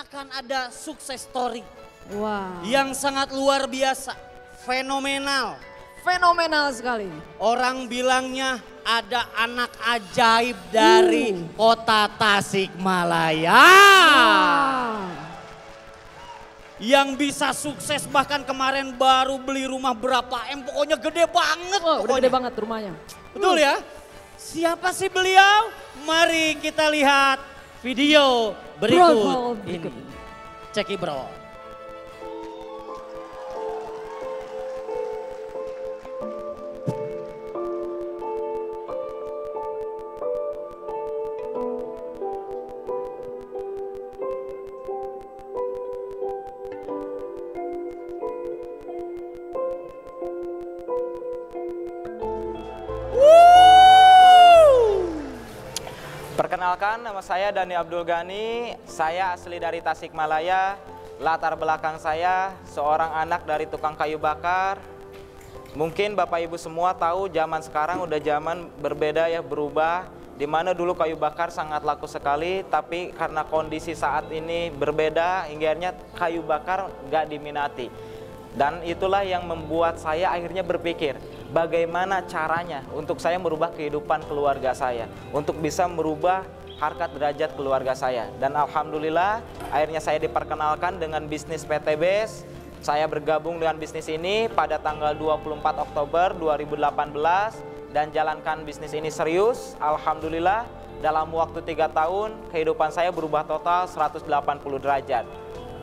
akan ada sukses story. Wow. Yang sangat luar biasa, fenomenal. Fenomenal sekali. Orang bilangnya ada anak ajaib dari kota Tasikmalaya. Wow. Yang bisa sukses bahkan kemarin baru beli rumah berapa M, pokoknya gede banget. Oh, udah pokoknya. gede banget rumahnya. Betul ya? Siapa sih beliau? Mari kita lihat video berikut Profile ini. berikut. Ceki bro. Perkenalkan, nama saya Dani Abdul Ghani, saya asli dari Tasikmalaya. Latar belakang saya seorang anak dari tukang kayu bakar. Mungkin Bapak Ibu semua tahu zaman sekarang udah zaman berbeda ya, berubah. Dimana dulu kayu bakar sangat laku sekali, tapi karena kondisi saat ini berbeda, hingga kayu bakar gak diminati. Dan itulah yang membuat saya akhirnya berpikir, bagaimana caranya untuk saya merubah kehidupan keluarga saya, untuk bisa merubah harkat derajat keluarga saya. Dan alhamdulillah akhirnya saya diperkenalkan dengan bisnis PT BES. Saya bergabung dengan bisnis ini pada tanggal 24 Oktober 2018 dan jalankan bisnis ini serius. Alhamdulillah dalam waktu 3 tahun kehidupan saya berubah total 180 derajat.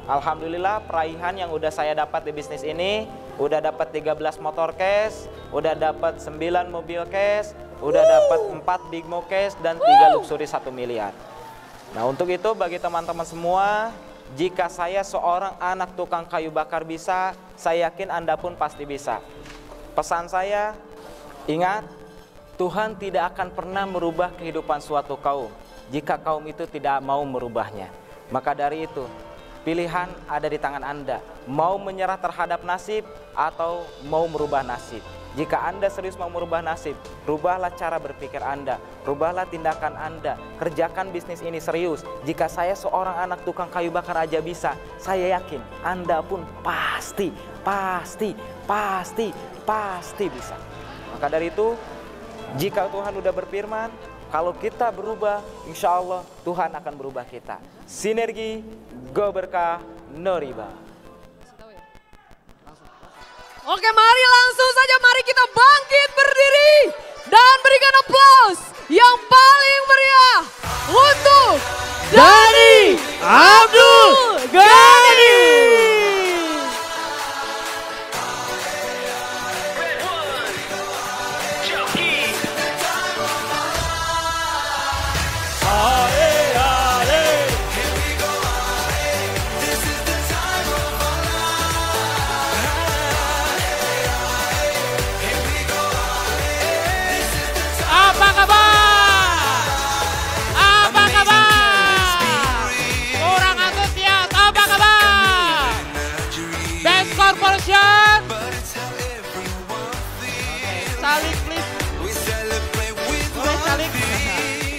Alhamdulillah peraihan yang udah saya dapat di bisnis ini, udah dapat 13 motor cash, udah dapat 9 mobil cash, udah dapat 4 big mo cash dan 3 luxury 1 miliar. Nah, untuk itu bagi teman-teman semua, jika saya seorang anak tukang kayu bakar bisa, saya yakin Anda pun pasti bisa. Pesan saya, ingat, Tuhan tidak akan pernah merubah kehidupan suatu kaum jika kaum itu tidak mau merubahnya. Maka dari itu, pilihan ada di tangan Anda, mau menyerah terhadap nasib atau mau merubah nasib. Jika Anda serius mau merubah nasib, rubahlah cara berpikir Anda, rubahlah tindakan Anda, kerjakan bisnis ini serius. Jika saya seorang anak tukang kayu bakar aja bisa, saya yakin Anda pun pasti bisa. Maka dari itu, jika Tuhan udah berfirman, kalau kita berubah, insya Allah Tuhan akan berubah kita. Sinergi, go berkah, no riba. Oke, mari langsung saja, mari kita bangkit berdiri dan berikan aplaus yang paling meriah untuk Dani Abdul Ghani.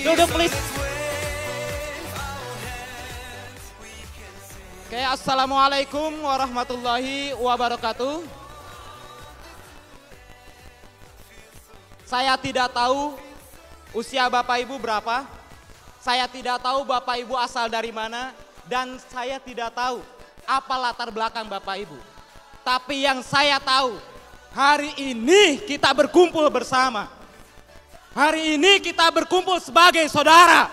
Duduk please. Oke, assalamualaikum warahmatullahi wabarakatuh. Saya tidak tahu usia Bapak Ibu berapa. Saya tidak tahu Bapak Ibu asal dari mana. Dan saya tidak tahu apa latar belakang Bapak Ibu. Tapi yang saya tahu, hari ini kita berkumpul bersama. Hari ini kita berkumpul sebagai saudara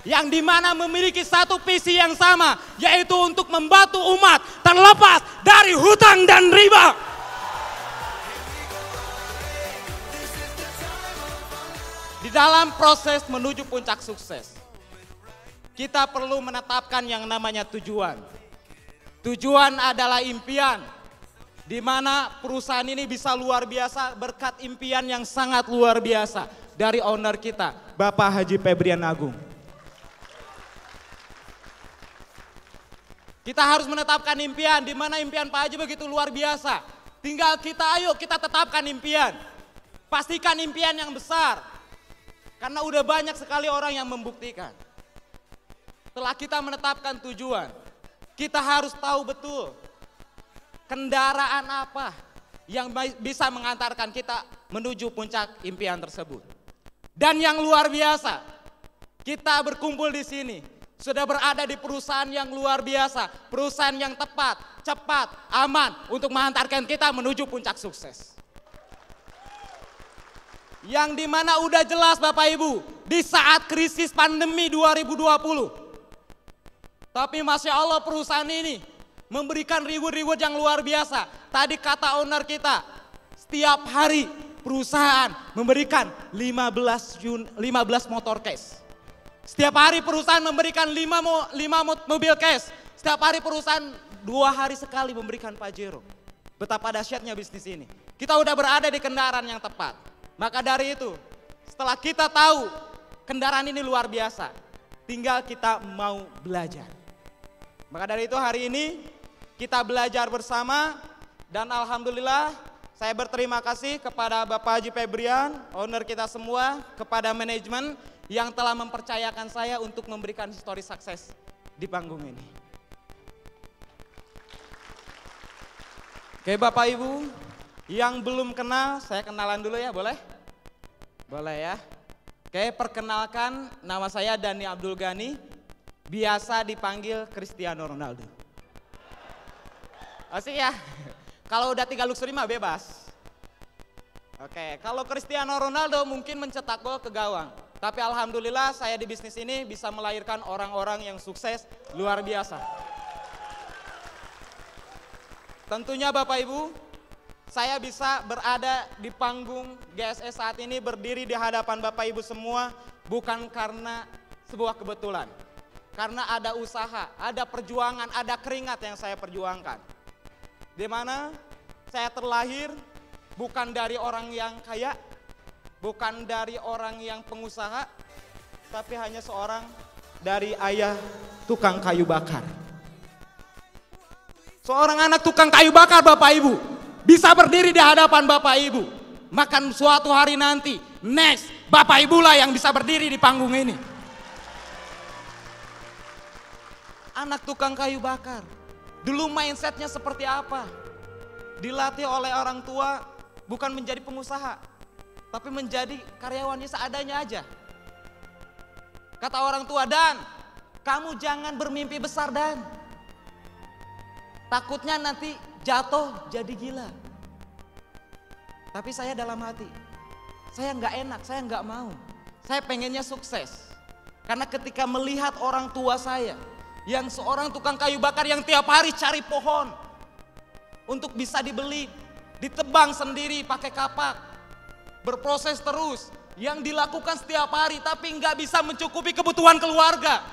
yang dimana memiliki satu visi yang sama, yaitu untuk membantu umat terlepas dari hutang dan riba. Di dalam proses menuju puncak sukses, kita perlu menetapkan yang namanya tujuan. Tujuan adalah impian, di mana perusahaan ini bisa luar biasa berkat impian yang sangat luar biasa dari owner kita, Bapak Haji Febrian Agung. Kita harus menetapkan impian, di mana impian Pak Haji begitu luar biasa. Tinggal ayo kita tetapkan impian. Pastikan impian yang besar, karena udah banyak sekali orang yang membuktikan. setelah kita menetapkan tujuan, kita harus tahu betul kendaraan apa yang bisa mengantarkan kita menuju puncak impian tersebut. Dan yang luar biasa, kita berkumpul di sini, sudah berada di perusahaan yang luar biasa, perusahaan yang tepat, cepat, aman untuk mengantarkan kita menuju puncak sukses. Yang dimana udah jelas Bapak Ibu, di saat krisis pandemi 2020. Tapi Masya Allah perusahaan ini memberikan reward yang luar biasa. Tadi kata owner kita, setiap hari perusahaan memberikan 15 motor cash. Setiap hari perusahaan memberikan 5 mobil cash. Setiap hari perusahaan 2 hari sekali memberikan Pajero. Betapa dahsyatnya bisnis ini. Kita udah berada di kendaraan yang tepat. Maka dari itu, setelah kita tahu kendaraan ini luar biasa, tinggal kita mau belajar. Maka dari itu hari ini kita belajar bersama dan alhamdulillah saya berterima kasih kepada Bapak Haji Febrian, owner kita semua, kepada manajemen yang telah mempercayakan saya untuk memberikan histori sukses di panggung ini. Oke Bapak Ibu, yang belum kenal saya kenalan dulu ya, boleh? Boleh ya. Oke, perkenalkan nama saya Dani Abdul Ghani, biasa dipanggil Cristiano Ronaldo. Asik ya, kalau udah 3 luxury mah bebas. Oke, kalau Cristiano Ronaldo mungkin mencetak gol ke gawang. Tapi alhamdulillah saya di bisnis ini bisa melahirkan orang-orang yang sukses luar biasa. Tentunya Bapak Ibu, saya bisa berada di panggung GSS saat ini berdiri di hadapan Bapak Ibu semua bukan karena sebuah kebetulan. Karena ada usaha, ada perjuangan, ada keringat yang saya perjuangkan. Di mana saya terlahir bukan dari orang yang kaya, bukan dari orang yang pengusaha, tapi hanya seorang dari ayah tukang kayu bakar. Seorang anak tukang kayu bakar Bapak Ibu, bisa berdiri di hadapan Bapak Ibu. Makan suatu hari nanti, next, Bapak Ibu lah yang bisa berdiri di panggung ini. Anak tukang kayu bakar, dulu mindsetnya seperti apa? Dilatih oleh orang tua bukan menjadi pengusaha, tapi menjadi karyawannya seadanya aja. Kata orang tua, Dan, kamu jangan bermimpi besar Dan. Takutnya nanti jatuh jadi gila. Tapi saya dalam hati, saya nggak enak, saya nggak mau. Saya pengennya sukses. Karena ketika melihat orang tua saya, yang seorang tukang kayu bakar yang tiap hari cari pohon untuk bisa dibeli, ditebang sendiri pakai kapak, berproses terus, yang dilakukan setiap hari tapi nggak bisa mencukupi kebutuhan keluarga.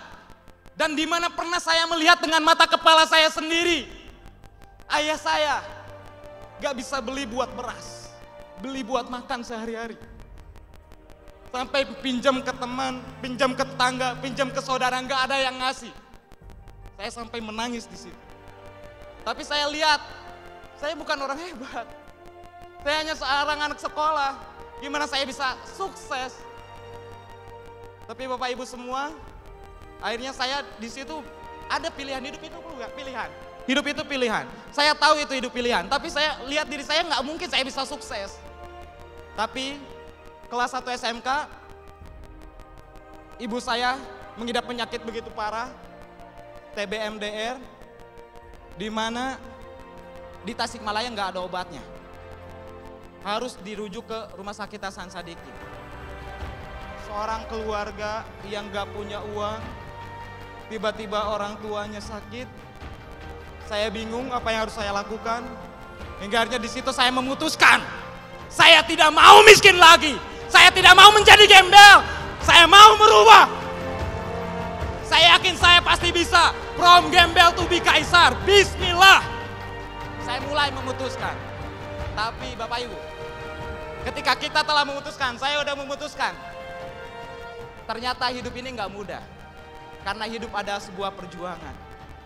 Dan dimana pernah saya melihat dengan mata kepala saya sendiri, ayah saya nggak bisa beli buat beras, beli buat makan sehari-hari. Sampai pinjam ke teman, pinjam ke tetangga, pinjam ke saudara, nggak ada yang ngasih. Saya sampai menangis di situ. Tapi saya lihat, saya bukan orang hebat. Saya hanya seorang anak sekolah. Gimana saya bisa sukses? Tapi Bapak Ibu semua, akhirnya saya di situ ada pilihan. Hidup itu pilihan. Hidup itu pilihan. Saya tahu itu hidup pilihan. Tapi saya lihat diri saya nggak mungkin saya bisa sukses. Tapi kelas 1 SMK, ibu saya mengidap penyakit begitu parah, TBMDR, di mana di Tasikmalaya nggak ada obatnya. Harus dirujuk ke Rumah Sakit Hasan Sadikin. Seorang keluarga yang nggak punya uang, tiba-tiba orang tuanya sakit. Saya bingung apa yang harus saya lakukan. Hingga akhirnya di situ saya memutuskan, saya tidak mau miskin lagi. Saya tidak mau menjadi gembel. Saya mau merubah. Saya yakin saya pasti bisa. From gembel to be kaisar. Bismillah. Saya mulai memutuskan. Tapi Bapak Ibu, ketika kita telah memutuskan, saya udah memutuskan. Ternyata hidup ini nggak mudah. Karena hidup ada sebuah perjuangan.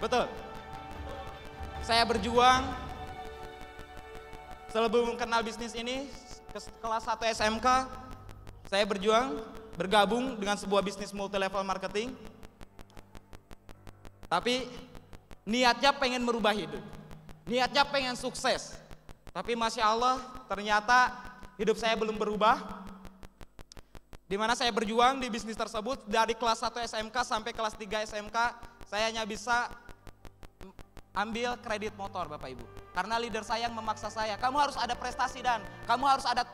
Betul. Saya berjuang sebelum kenal bisnis ini, kelas 1 SMK, saya berjuang bergabung dengan sebuah bisnis multi level marketing. Tapi niatnya pengen merubah hidup. Niatnya pengen sukses. Tapi Masya Allah ternyata hidup saya belum berubah. Dimana saya berjuang di bisnis tersebut dari kelas 1 SMK sampai kelas 3 SMK. Saya hanya bisa ambil kredit motor Bapak Ibu. Karena leader saya yang memaksa saya, kamu harus ada prestasi dan kamu harus ada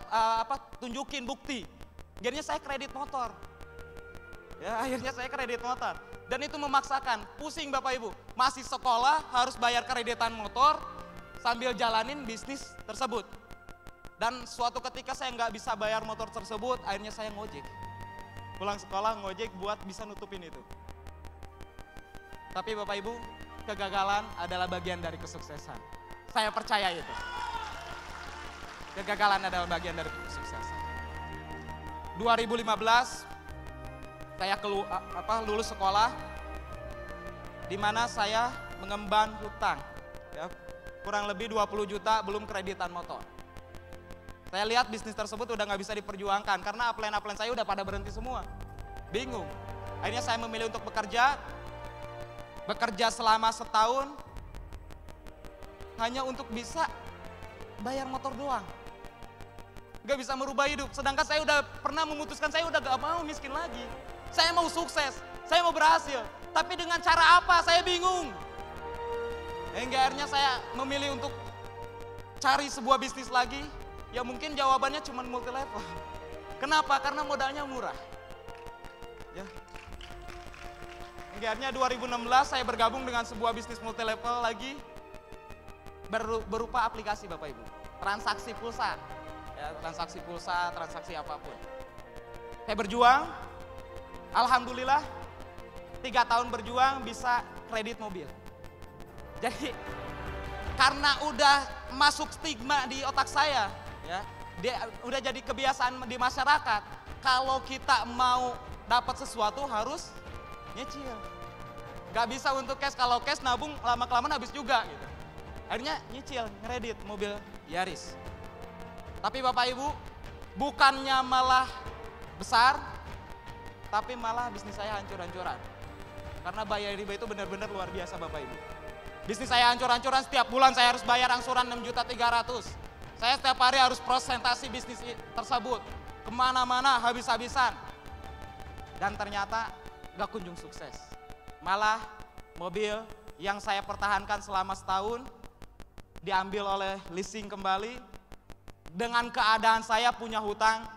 tunjukin bukti. Akhirnya saya kredit motor. Ya, akhirnya saya kredit motor. Dan itu memaksakan, pusing Bapak Ibu. Masih sekolah harus bayar kreditan motor sambil jalanin bisnis tersebut. Dan suatu ketika saya nggak bisa bayar motor tersebut, akhirnya saya ngojek. Pulang sekolah ngojek buat bisa nutupin itu. Tapi Bapak Ibu, kegagalan adalah bagian dari kesuksesan. Saya percaya itu. Kegagalan adalah bagian dari kesuksesan. 2015 saya lulus sekolah, di mana saya mengemban hutang, ya, kurang lebih 20 juta belum kreditan motor. Saya lihat bisnis tersebut udah nggak bisa diperjuangkan karena upline saya udah pada berhenti semua. Bingung. Akhirnya saya memilih untuk bekerja selama setahun hanya untuk bisa bayar motor doang. Gak bisa merubah hidup. Sedangkan saya udah pernah memutuskan saya udah gak mau miskin lagi. Saya mau sukses, saya mau berhasil. Tapi dengan cara apa? Saya bingung. Hingga akhirnya saya memilih untuk cari sebuah bisnis lagi. Ya mungkin jawabannya cuma multi level. Kenapa? Karena modalnya murah. Ya. Hingga akhirnya 2016 saya bergabung dengan sebuah bisnis multi level lagi. Berupa aplikasi Bapak Ibu. Transaksi pulsa. Ya, transaksi pulsa, transaksi apapun. Saya berjuang, alhamdulillah 3 tahun berjuang bisa kredit mobil. Jadi karena udah masuk stigma di otak saya, ya, udah jadi kebiasaan di masyarakat. Kalau kita mau dapat sesuatu harus nyicil. Gak bisa untuk cash, kalau cash nabung lama-kelamaan habis juga gitu. Akhirnya nyicil, kredit mobil Yaris. Tapi Bapak Ibu, bukannya malah besar, tapi malah bisnis saya hancur-hancuran. Karena bayar riba itu benar-benar luar biasa Bapak Ibu. Bisnis saya hancur-hancuran, setiap bulan saya harus bayar angsuran 6.300.000. Saya setiap hari harus presentasi bisnis tersebut. Kemana-mana habis-habisan. Dan ternyata gak kunjung sukses. Malah mobil yang saya pertahankan selama setahun diambil oleh leasing kembali. Dengan keadaan saya punya hutang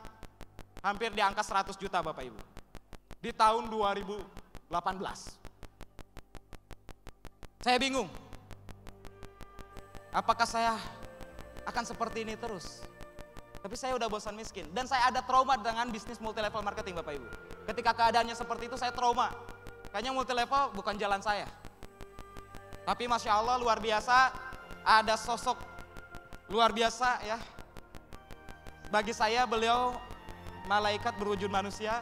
hampir di angka 100 juta Bapak Ibu. Di tahun 2018. Saya bingung. Apakah saya akan seperti ini terus? Tapi saya udah bosan miskin. Dan saya ada trauma dengan bisnis multi level marketing Bapak Ibu. Ketika keadaannya seperti itu saya trauma. Kayaknya multi level bukan jalan saya. Tapi Masya Allah luar biasa. Ada sosok luar biasa ya. Bagi saya beliau malaikat berwujud manusia,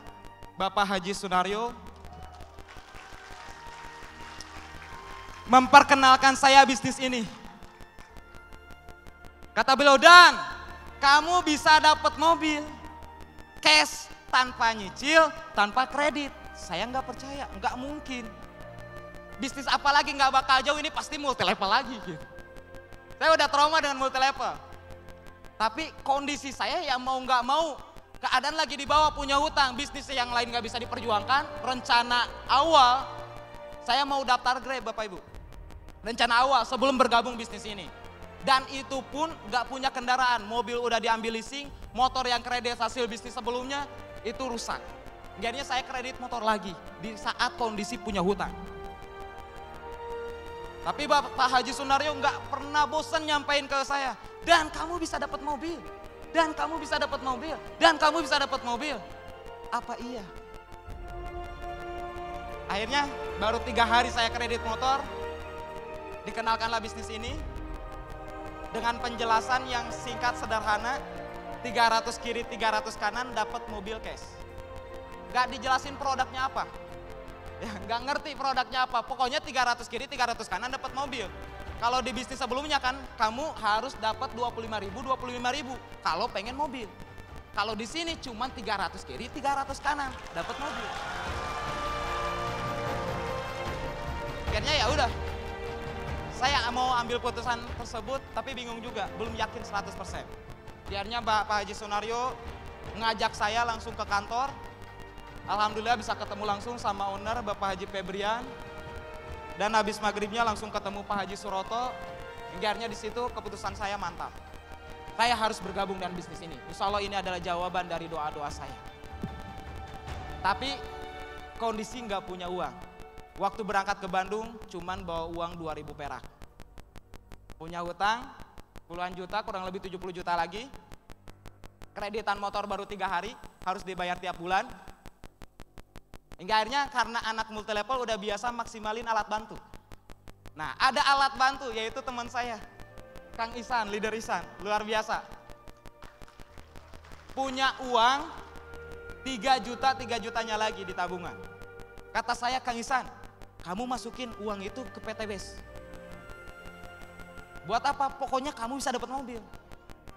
Bapak Haji Sunario. Memperkenalkan saya bisnis ini. Kata beliau, Dan, kamu bisa dapat mobil cash tanpa nyicil, tanpa kredit. Saya nggak percaya, nggak mungkin. Bisnis apa lagi nggak bakal jauh, ini pasti multi level lagi. Gitu. Saya udah trauma dengan multi level. Tapi kondisi saya yang mau nggak mau, keadaan lagi di bawah punya hutang, bisnis yang lain nggak bisa diperjuangkan. Rencana awal, saya mau daftar Grab Bapak Ibu. Rencana awal sebelum bergabung bisnis ini. Dan itu pun nggak punya kendaraan, mobil udah diambil leasing, motor yang kredit hasil bisnis sebelumnya itu rusak. Akhirnya saya kredit motor lagi di saat kondisi punya hutang. Tapi Pak Haji Sunario nggak pernah bosan nyampein ke saya, Dan kamu bisa dapat mobil, Dan kamu bisa dapat mobil, Dan kamu bisa dapat mobil. Apa iya? Akhirnya baru 3 hari saya kredit motor, dikenalkanlah bisnis ini dengan penjelasan yang singkat sederhana, 300 kiri 300 kanan dapat mobil cash. Gak dijelasin produknya apa. Ya, nggak ngerti produknya apa, pokoknya 300 kiri 300 kanan dapat mobil. Kalau di bisnis sebelumnya kan kamu harus dapat 25.000 kalau pengen mobil. Kalau di sini cuma 300 kiri 300 kanan dapat mobil. Akhirnya ya udah, saya mau ambil putusan tersebut tapi bingung juga, belum yakin 100%. Akhirnya Pak Haji Sunario ngajak saya langsung ke kantor. Alhamdulillah bisa ketemu langsung sama owner Bapak Haji Febrian. Dan habis maghribnya langsung ketemu Pak Haji Suroto. Akhirnya di situ keputusan saya mantap. Saya harus bergabung dengan bisnis ini. Insya Allah ini adalah jawaban dari doa-doa saya. Tapi kondisi nggak punya uang. Waktu berangkat ke Bandung cuman bawa uang 2.000 perak. Punya hutang puluhan juta, kurang lebih 70 juta lagi. Kreditan motor baru 3 hari, harus dibayar tiap bulan. Hingga akhirnya karena anak multilevel udah biasa maksimalin alat bantu. Nah, ada alat bantu yaitu teman saya, Kang Isan, leader Isan, luar biasa. Punya uang 3 jutanya lagi di tabungan. Kata saya, Kang Isan, kamu masukin uang itu ke PT BES. Buat apa? Pokoknya kamu bisa dapat mobil.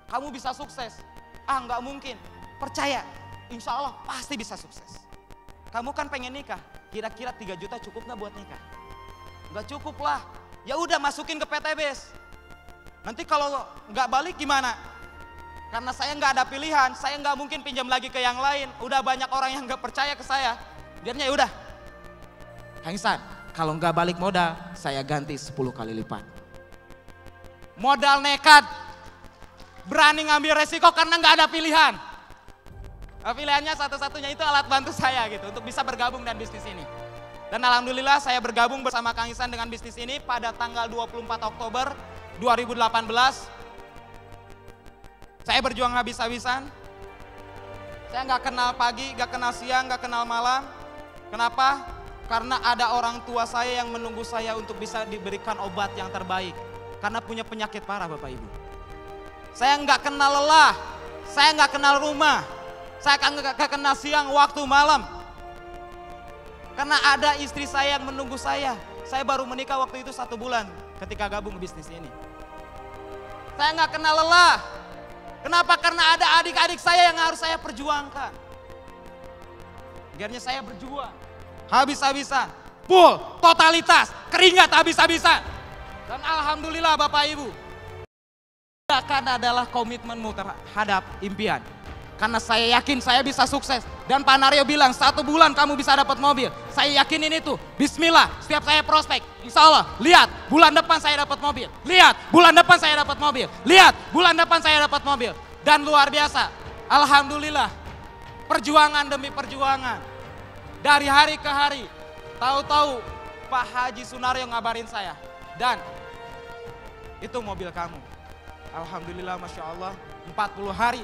Kamu bisa sukses. Ah, nggak mungkin. Percaya, insya Allah pasti bisa sukses. Kamu kan pengen nikah, kira-kira 3 juta cukup nggak buat nikah? Nggak cukup lah. Ya udah masukin ke PT BES. Nanti kalau nggak balik gimana? Karena saya nggak ada pilihan, saya nggak mungkin pinjam lagi ke yang lain. Udah banyak orang yang nggak percaya ke saya. Jadinya ya udah, Kang Ihsan, kalau nggak balik modal, saya ganti 10 kali lipat. Modal nekat, berani ngambil resiko karena nggak ada pilihan. Pilihannya satu-satunya itu alat bantu saya gitu untuk bisa bergabung dengan bisnis ini. Dan alhamdulillah saya bergabung bersama Kang Ihsan dengan bisnis ini pada tanggal 24 Oktober 2018. Saya berjuang habis-habisan. Saya nggak kenal pagi, nggak kenal siang, nggak kenal malam. Kenapa? Karena ada orang tua saya yang menunggu saya untuk bisa diberikan obat yang terbaik. Karena punya penyakit parah Bapak Ibu. Saya nggak kenal lelah, saya nggak kenal rumah. Saya nggak kenal siang, waktu, malam. Karena ada istri saya yang menunggu saya. Saya baru menikah waktu itu 1 bulan ketika gabung bisnis ini. Saya nggak kenal lelah. Kenapa? Karena ada adik-adik saya yang harus saya perjuangkan. Akhirnya saya berjuang. Habis-habisan. Full, totalitas, keringat habis-habisan. Dan alhamdulillah Bapak Ibu. Akan adalah komitmenmu terhadap impian. Karena saya yakin saya bisa sukses. Dan Pak Naryo bilang 1 bulan kamu bisa dapat mobil. Saya yakinin itu. Bismillah, setiap saya prospek. Insya Allah, lihat bulan depan saya dapat mobil. Lihat bulan depan saya dapat mobil. Lihat bulan depan saya dapat mobil. Dan luar biasa. Alhamdulillah. Perjuangan demi perjuangan. Dari hari ke hari. Tahu-tahu Pak Haji Sunario ngabarin saya. Dan itu mobil kamu. Alhamdulillah, Masya Allah. 40 hari.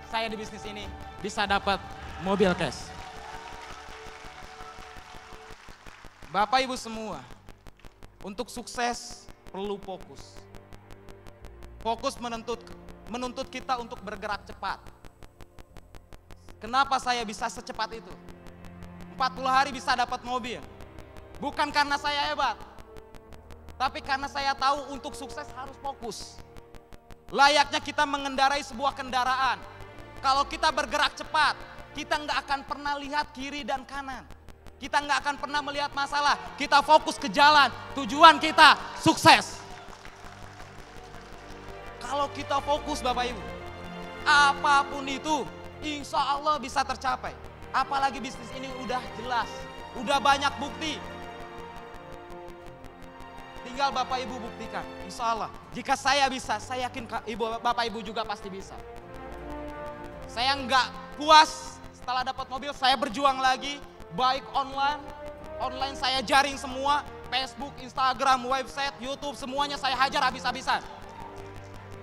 Saya di bisnis ini bisa dapat mobil cash. Bapak Ibu semua, untuk sukses perlu fokus. Fokus menuntut kita untuk bergerak cepat. Kenapa saya bisa secepat itu? 40 hari bisa dapat mobil. Bukan karena saya hebat, tapi karena saya tahu untuk sukses harus fokus. Layaknya kita mengendarai sebuah kendaraan. Kalau kita bergerak cepat, kita nggak akan pernah lihat kiri dan kanan. Kita nggak akan pernah melihat masalah. Kita fokus ke jalan, tujuan kita sukses. Kalau kita fokus Bapak Ibu, apapun itu insya Allah bisa tercapai. Apalagi bisnis ini udah jelas, udah banyak bukti. Tinggal Bapak Ibu buktikan, insya Allah. Jika saya bisa, saya yakin Bapak Ibu juga pasti bisa. Saya nggak puas setelah dapat mobil, saya berjuang lagi. Baik online saya jaring semua. Facebook, Instagram, website, YouTube, semuanya saya hajar habis-habisan.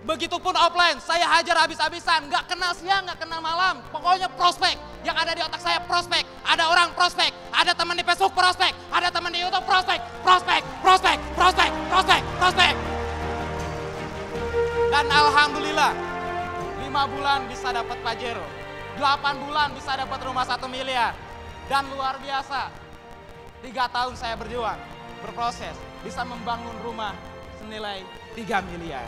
Begitupun offline, saya hajar habis-habisan. Nggak kenal siang, nggak kenal malam. Pokoknya prospek, yang ada di otak saya prospek. Ada orang prospek, ada teman di Facebook prospek, ada teman di YouTube prospek. Dan alhamdulillah, 5 bulan bisa dapat Pajero, 8 bulan bisa dapat rumah 1 miliar. Dan luar biasa, 3 tahun saya berjuang, berproses, bisa membangun rumah senilai 3 miliar.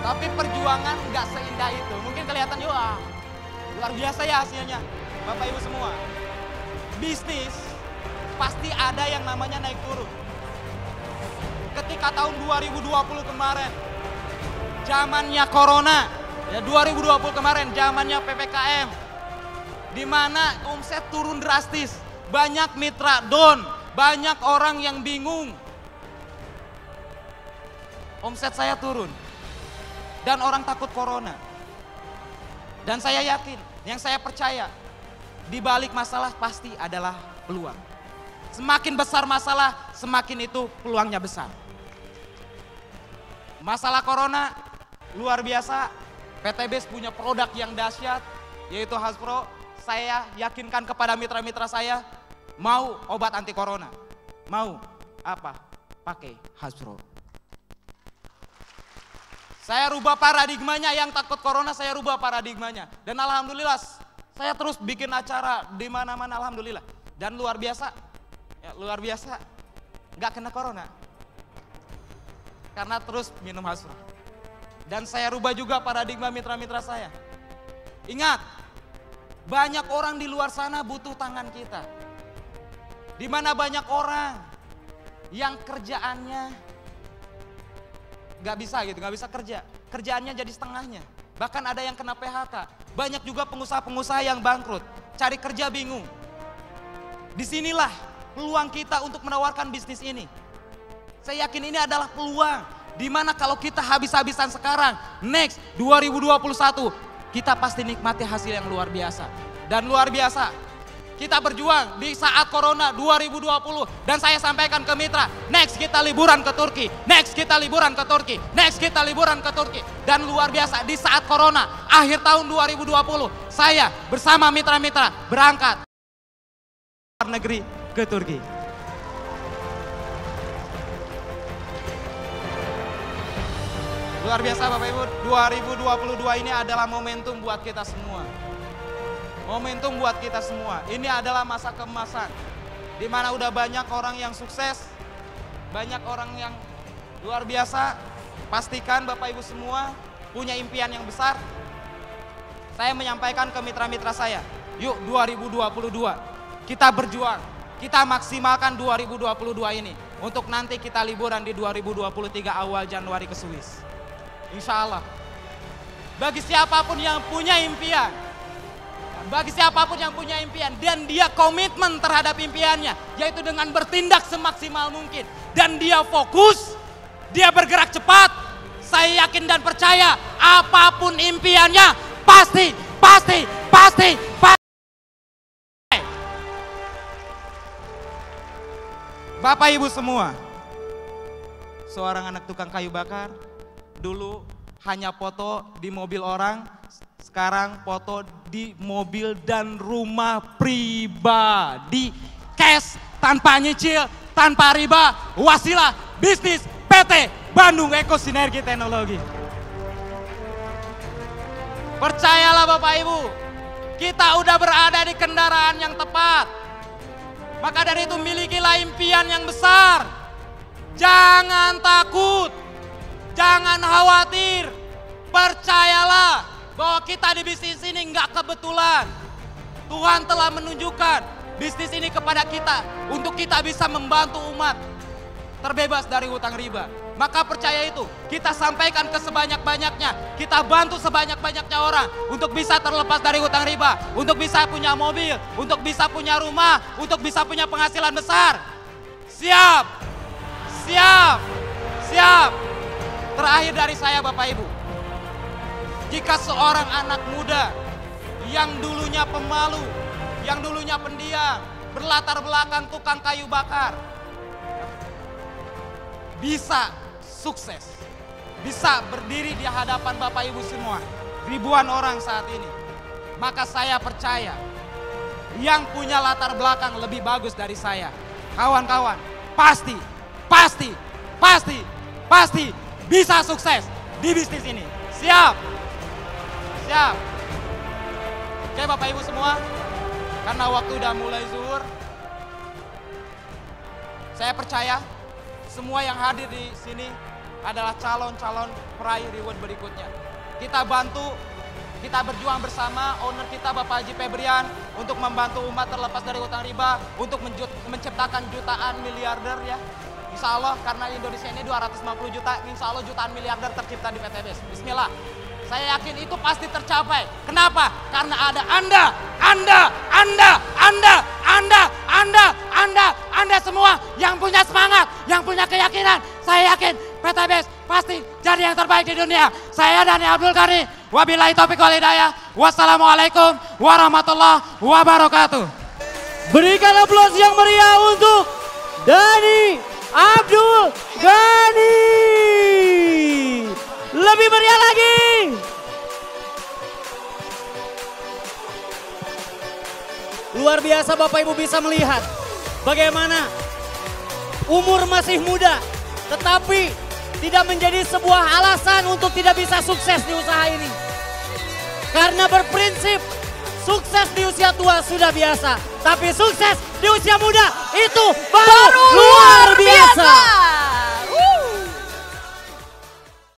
Tapi perjuangan nggak seindah itu. Mungkin kelihatan, wah luar biasa ya hasilnya. Bapak Ibu semua, bisnis pasti ada yang namanya naik turun. Ketika tahun 2020 kemarin, zamannya corona, ya 2020 kemarin zamannya PPKM, di mana omset turun drastis, banyak mitra down, banyak orang yang bingung. Omset saya turun dan orang takut corona. Dan saya yakin, yang saya percaya, di balik masalah pasti adalah peluang. Semakin besar masalah, semakin itu peluangnya besar. Masalah corona luar biasa, PTBS punya produk yang dahsyat, yaitu Hasbro. Saya yakinkan kepada mitra-mitra saya, mau obat anti corona, mau apa? Pakai Hasbro. Saya rubah paradigmanya, yang takut corona saya rubah paradigmanya. Dan alhamdulillah saya terus bikin acara di mana-mana, alhamdulillah. Dan luar biasa, ya luar biasa, nggak kena corona. Karena terus minum Hasbro. Dan saya rubah juga paradigma mitra-mitra saya. Ingat, banyak orang di luar sana butuh tangan kita. Di mana banyak orang yang kerjaannya nggak bisa gitu, nggak bisa kerja. Kerjaannya jadi setengahnya. Bahkan ada yang kena PHK. Banyak juga pengusaha-pengusaha yang bangkrut. Cari kerja bingung. Disinilah peluang kita untuk menawarkan bisnis ini. Saya yakin ini adalah peluang. Dimana kalau kita habis-habisan sekarang, next 2021, kita pasti nikmati hasil yang luar biasa. Dan luar biasa, kita berjuang di saat corona 2020. Dan saya sampaikan ke mitra, next kita liburan ke Turki, next kita liburan ke Turki, next kita liburan ke Turki. Dan luar biasa, di saat corona, akhir tahun 2020, saya bersama mitra-mitra berangkat ke luar negeri, ke Turki. Luar biasa Bapak Ibu, 2022 ini adalah momentum buat kita semua. Momentum buat kita semua. Ini adalah masa keemasan. Di mana udah banyak orang yang sukses, banyak orang yang luar biasa. Pastikan Bapak Ibu semua punya impian yang besar. Saya menyampaikan ke mitra-mitra saya, yuk 2022 kita berjuang. Kita maksimalkan 2022 ini. Untuk nanti kita liburan di 2023 awal Januari ke Swiss. Insya Allah. Bagi siapapun yang punya impian, dan dia komitmen terhadap impiannya, yaitu dengan bertindak semaksimal mungkin, dan dia fokus, dia bergerak cepat, saya yakin dan percaya apapun impiannya pasti. Bapak Ibu semua, seorang anak tukang kayu bakar, dulu hanya foto di mobil orang, sekarang foto di mobil dan rumah pribadi. Cash, tanpa nyicil, tanpa riba, wasilah bisnis PT Bandung Eko Sinergi Teknologi. Percayalah Bapak Ibu, kita udah berada di kendaraan yang tepat. Maka dari itu milikilah impian yang besar. Jangan takut. Jangan khawatir, percayalah bahwa kita di bisnis ini nggak kebetulan. Tuhan telah menunjukkan bisnis ini kepada kita untuk kita bisa membantu umat terbebas dari hutang riba. Maka percaya itu, kita sampaikan ke sebanyak-banyaknya, kita bantu sebanyak-banyaknya orang untuk bisa terlepas dari hutang riba, untuk bisa punya mobil, untuk bisa punya rumah, untuk bisa punya penghasilan besar. Siap, siap, siap. Terakhir dari saya Bapak Ibu, jika seorang anak muda yang dulunya pemalu, yang dulunya pendiam, berlatar belakang tukang kayu bakar, bisa sukses, bisa berdiri di hadapan Bapak Ibu semua, ribuan orang saat ini, maka saya percaya yang punya latar belakang lebih bagus dari saya, kawan-kawan, pasti bisa sukses di bisnis ini. Siap? Siap. Oke Bapak Ibu semua, karena waktu udah mulai zuhur, saya percaya semua yang hadir di sini adalah calon-calon peraih reward berikutnya. Kita bantu kita berjuang bersama owner kita Bapak Haji Febrian untuk membantu umat terlepas dari utang riba, untuk menciptakan jutaan miliarder ya. Insya Allah karena Indonesia ini 250 juta, insya Allah jutaan miliarder tercipta di PT BES. Bismillah. Saya yakin itu pasti tercapai. Kenapa? Karena ada Anda semua yang punya semangat, yang punya keyakinan. Saya yakin PT BES pasti jadi yang terbaik di dunia. Saya Dani Abdul Ghani. Wabillahi taufiq wal hidayah. Wassalamualaikum warahmatullahi wabarakatuh. Berikan aplaus yang meriah untuk Dani Abdul Ghani. Lebih meriah lagi. Luar biasa Bapak Ibu bisa melihat bagaimana umur masih muda tetapi tidak menjadi sebuah alasan untuk tidak bisa sukses di usaha ini. Karena berprinsip sukses di usia tua sudah biasa, tapi sukses di usia muda itu baru luar